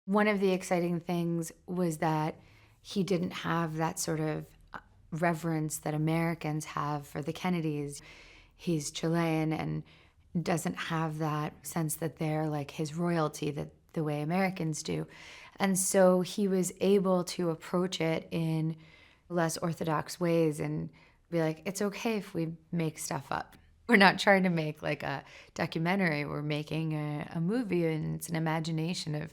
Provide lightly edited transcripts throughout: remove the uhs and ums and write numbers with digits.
One of the exciting things was that he didn't have that sort of reverence that Americans have for the Kennedys. He's Chilean and doesn't have that sense that they're like his royalty that the way Americans do. And so he was able to approach it in less orthodox ways and be like, it's okay if we make stuff up. We're not trying to make like a documentary. We're making a movie, and it's an imagination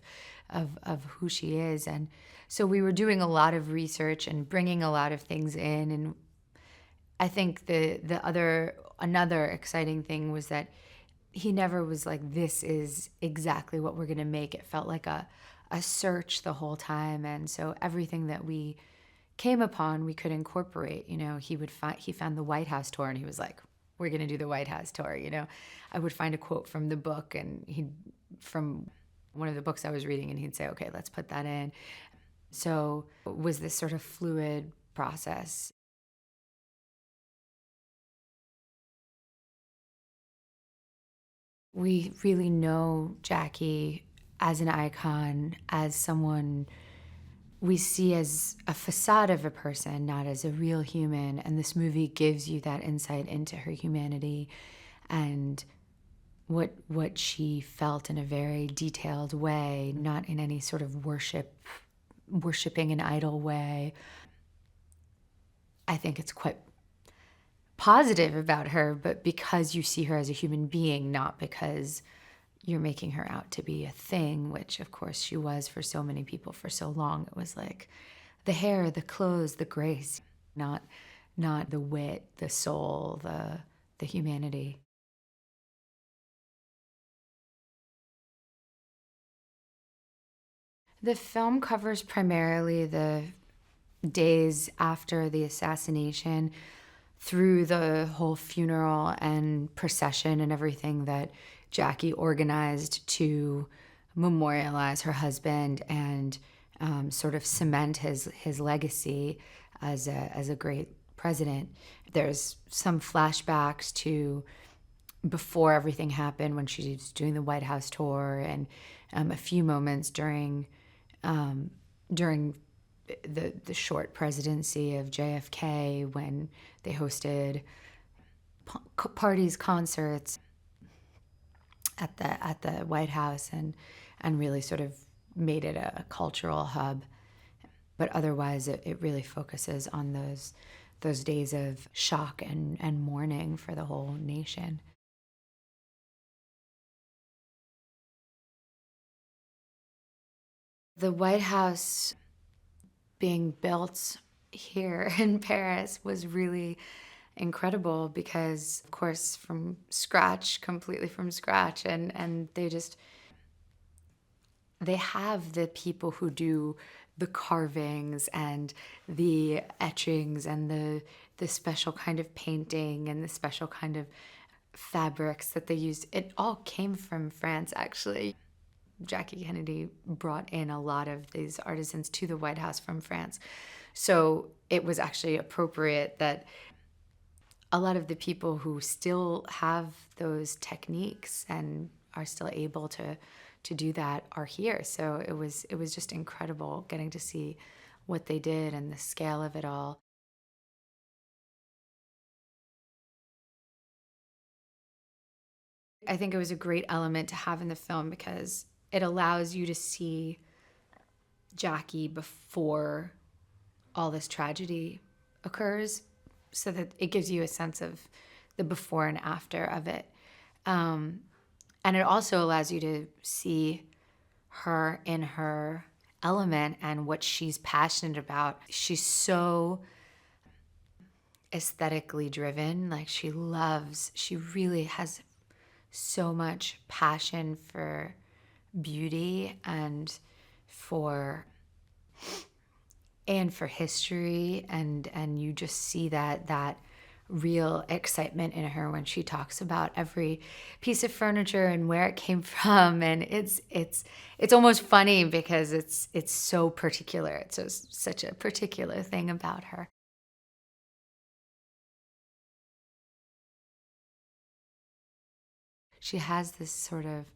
of who she is. And so we were doing a lot of research and bringing a lot of things in. And I think another exciting thing was that he never was like, this is exactly what we're going to make. It felt like a search the whole time. And so everything that we came upon, we could incorporate. He found the White House tour and he was like, we're going to do the White House tour. I would find a quote from the book and from one of the books I was reading, and he'd say, okay, let's put that in. So it was this sort of fluid process. We really know Jackie as an icon, as someone we see as a facade of a person, not as a real human. And this movie gives you that insight into her humanity and what she felt in a very detailed way, not in any sort of worshiping an idol way. I think it's quite positive about her, but because you see her as a human being, not because you're making her out to be a thing, which of course she was for so many people for so long. It was like the hair, the clothes, the grace, not the wit, the soul, the humanity. The film covers primarily the days after the assassination through the whole funeral and procession and everything that Jackie organized to memorialize her husband and sort of cement his legacy as a great president. There's some flashbacks to before everything happened when she was doing the White House tour, and a few moments during the short presidency of JFK when they hosted parties, concerts at the White House, and really sort of made it a cultural hub. But otherwise, it really focuses on those days of shock and mourning for the whole nation. The White House being built here in Paris was really incredible because, of course, from scratch, completely from scratch, and they have the people who do the carvings and the etchings and the special kind of painting and the special kind of fabrics that they used. It all came from France, actually. Jackie Kennedy brought in a lot of these artisans to the White House from France. So it was actually appropriate that a lot of the people who still have those techniques and are still able to do that are here. So it was just incredible getting to see what they did and the scale of it all. I think it was a great element to have in the film because it allows you to see Jackie before all this tragedy occurs, so that it gives you a sense of the before and after of it. And it also allows you to see her in her element and what she's passionate about. She's so aesthetically driven. Like she really has so much passion for beauty and for history, and you just see that real excitement in her when she talks about every piece of furniture and where it came from. And it's almost funny because it's so particular. It's such a particular thing about her. She has this sort of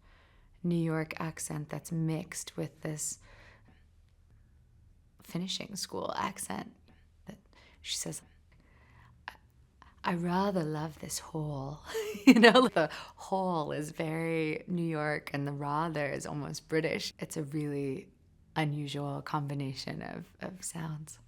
New York accent that's mixed with this finishing school accent. That she says, I rather love this hall. The hall is very New York and the rather is almost British. It's a really unusual combination of sounds.